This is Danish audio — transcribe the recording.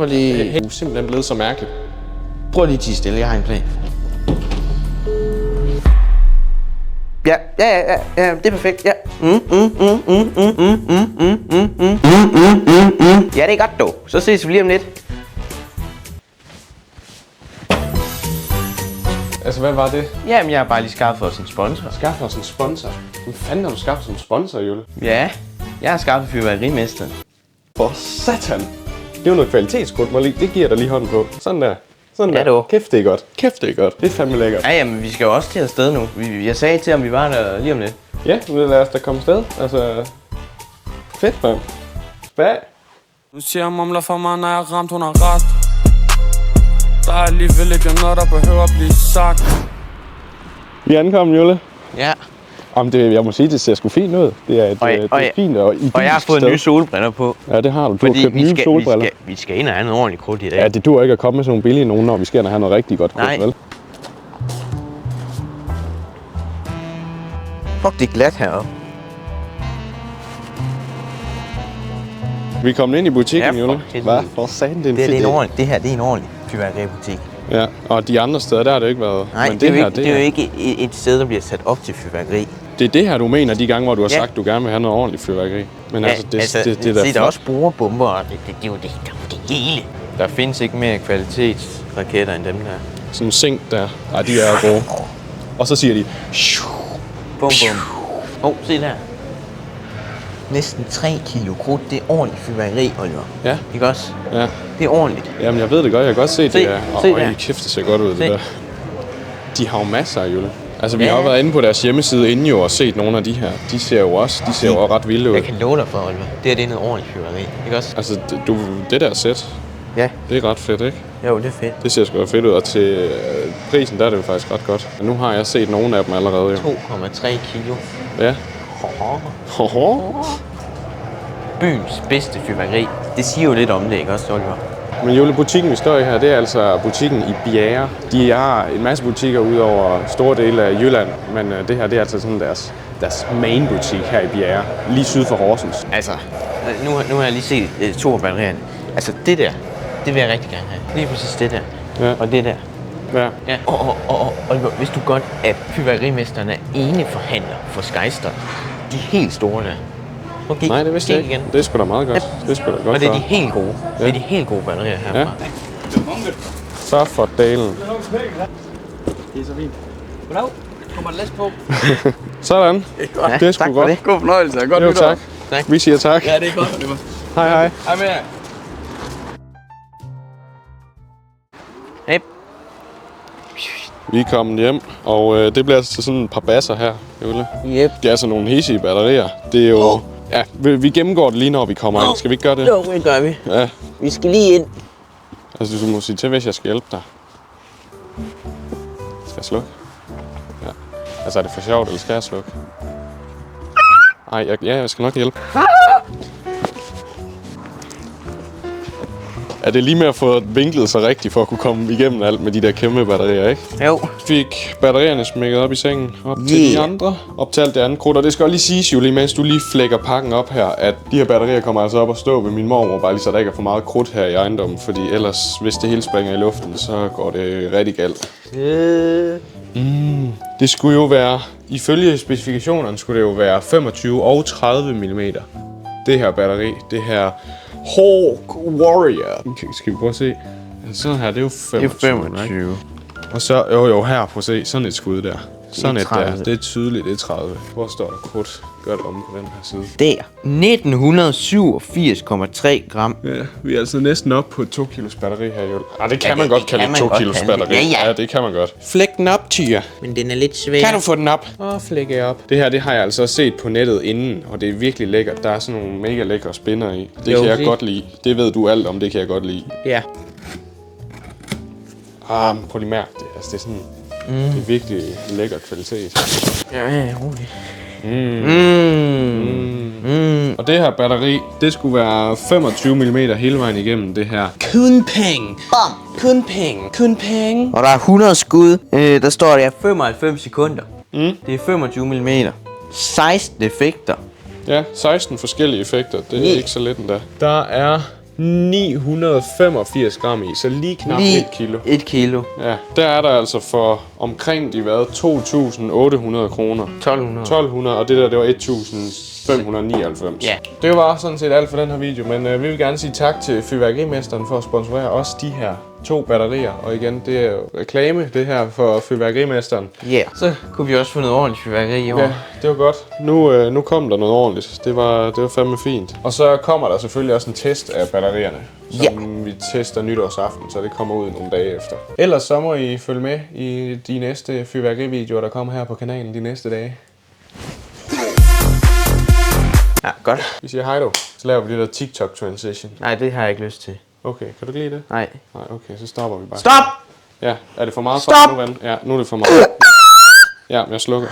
Prøv lige... Du er simpelthen blevet så mærkeligt. Prøv lige at tie stille, jeg har en plan. Ja, det er perfekt, ja. Ja, det er godt dog. Så ses vi lige om lidt. Altså, hvad var det? Jamen, jeg har bare lige skaffet os en sponsor. Skaffet os en sponsor? Hvad fanden har du skaffet som sponsor, Jule? Ja, jeg har skaffet fyrværkerimester. For satan! Det er jo noget kvalitetskrudt, Marlie. Det giver dig lige hånden på. Sådan der. Sådan Ja, der. dog. Kæft, det er godt. Kæft, det er godt. Det er fandme lækkert. Ja, jamen, vi skal jo også til afsted nu. Jeg sagde til ham, vi var der lige om lidt. Ja, lad os da komme afsted. Altså... Fedt, mand. Hvad? Nu siger jeg mumler for mig, når jeg har ramt, hun har ret. Der er alligevel ikke noget, der behøver at blive sagt. Vi er ankommet, Jule. Ja. Om det, jeg må sige, det ser sgu fint ud. Det er et fint og idyllisk og jeg har fået nye solbriller på. Ja, det har du. Du har købt nye solbriller. Vi skal ind og have noget ordentligt krudt i dag. Ja, det dur ikke at komme med sådan nogle billige nogen, når vi skal ind og have noget rigtig godt krudt, vel? Fuck, det er glat heroppe. Vi er kommet ind i butikken, ja, Jule. Hvad? For satan, det er en det her, det er en ordentlig fyrværkeributik. Ja, og de andre steder, der har det ikke været. Nej, men det er jo ikke et sted, der bliver sat op til fyrværkeri. Det er det her, du mener, de gange, hvor du har sagt, du gerne vil have noget ordentligt fyrværkeri. Men altså, det der er også borebomber, og det er jo det hele. Der findes ikke mere kvalitetsraketter end dem der. Sådan en sink der. Ej, de er gode. Og så siger de... Bum, bum. Se der. Næsten 3 kilo krudt. Det er ordentligt fyrværkeri, Oliver. Ja. Ikke også? Ja. Det er ordentligt. Jamen, jeg ved det godt. Jeg kan godt se det. Se der. Kæft, det ser godt ud, det der. De har jo masser af, Jule. Altså, vi har jo været inde på deres hjemmeside inden jo og set nogle af de her. De ser jo også ret vilde ud. Jeg kan love dig for, Oliver. Det er noget ordentligt fyrværkeri. Ikke også? Altså, det der sæt. Ja. Det er ret fedt, ikke? Jo, det er fedt. Det ser sgu fedt ud, og til prisen, der er det jo faktisk ret godt. Men nu har jeg set nogle af dem allerede, jo. 2,3 kilo. Ja. Byens bedste fyrværkeri. Det siger jo lidt om det, ikke også, Oliver? Men Jule, butikken vi står i her, det er altså butikken i Bjerre. De har en masse butikker ud over store dele af Jylland, men det her, det er altså sådan deres main butik her i Bjerre, lige syd for Horsens. Altså, nu har jeg lige set 2 af batterierne. Altså, det der, det vil jeg rigtig gerne have. Lige præcis det der. Ja. Og det der. Ja. Ja. Og hvis du godt, at fyrværkerimesteren er ene forhandler for Skystar, de helt store der. Okay, nej, det vidste jeg ikke. Det er sgu da meget godt. Ja. Det er sgu da godt. Og det er de helt gode. Ja. Det er de helt gode batterier herfra. Ja. Så for dalen. Det er så fint. Goddag. Kommer der læs på? Sådan. Ja, det er sgu godt. God fornøjelse. Godt jo, tak. Vi siger tak. Ja, det er godt. Hej, hej. Hej med jer. Hey. Vi er kommet hjem, og det bliver altså sådan et par basser her, Jule. Yep. Det er altså nogle hissige batterier. Det er jo... Ja, vi gennemgår det lige, når vi kommer ind. Skal vi ikke gøre det? Jo, det gør vi. Ja. Vi skal lige ind. Altså, du må sige til, hvis jeg skal hjælpe dig. Skal jeg slukke? Ja. Altså, er det for sjovt, eller skal jeg slukke? Ej, jeg skal nok hjælpe. Er det lige med at få vinklet sig rigtigt for at kunne komme igennem alt med de der kæmpe batterier, ikke? Jo. Fik batterierne smækket op i sengen, op til de andre, op til alt det andet krudt. Og det skal også lige siges, Julie, mens du lige flækker pakken op her, at de her batterier kommer altså op og stå ved min mormor, bare lige så der ikke er for meget krudt her i ejendommen. Fordi ellers, hvis det hele springer i luften, så går det rigtig galt. Det skulle jo være, ifølge specifikationerne, skulle det jo være 25 og 30 mm. Det her batteri, det her Hawk Warrior. Skal vi prøve at se? Sådan her, det er jo 25. Det er 25. Og så, jo, her, prøv at se, sådan et skud der. Sådan et 30. der, det er tydeligt, det er 30. Hvor står der krudt? Gør det om på den her side. Der. 1987,3 gram. Ja, vi er altså næsten op på et 2 kilos batteri her, jo. Det kan man godt kalde et 2 kilos batteri. Ja, det kan man godt. Flæk den op, Tyre. Men den er lidt svær. Kan du få den op? Flække op. Det her, det har jeg altså set på nettet inden, og det er virkelig lækkert. Der er sådan nogle mega lækre spinner i. Det kan jeg godt lide. Det ved du alt om, det kan jeg godt lide. Ja. Prøv lige mærke det. Altså, det er sådan... Det er virkelig lækker kvalitet. Ja, roligt. Og det her batteri, det skulle være 25 mm hele vejen igennem det her. Kun penge. Bam. Kun penge. Kun penge. Og der er 100 skud. Der står der 95 sekunder. Det er 25 mm. 16 effekter. Ja, 16 forskellige effekter. Det er ikke så let endda. Der er 985 gram i, så lige knap 1 kilo. 1 kilo. Ja, der er der altså for omkring de 2.800 kroner. 1200, og det der, det var 1.599. Ja. Det var sådan set alt for den her video, men vi vil gerne sige tak til Fyrværkerimesteren for at sponsorere også de her 2 batterier. Og igen, det er jo reklame, det her for Fyrværkerimesteren. Ja, yeah. Så kunne vi også få noget ordentligt fyrværkeri i år. Ja, det var godt. Nu kom der noget ordentligt. Det var fandme fint. Og så kommer der selvfølgelig også en test af batterierne, som vi tester nytårsaften, så det kommer ud nogle dage efter. Ellers så må I følge med i de næste fyrværkerivideoer, der kommer her på kanalen de næste dage. Ja, godt. Vi siger hej dog. Så laver vi det der TikTok transition. Nej, det har jeg ikke lyst til. Okay, kan du ikke lide det? Nej. Nej, okay, så stopper vi bare. Stop! Ja, er det for meget? Stop! Nu, ven? Ja, nu er det for meget. Ja, jeg slukker.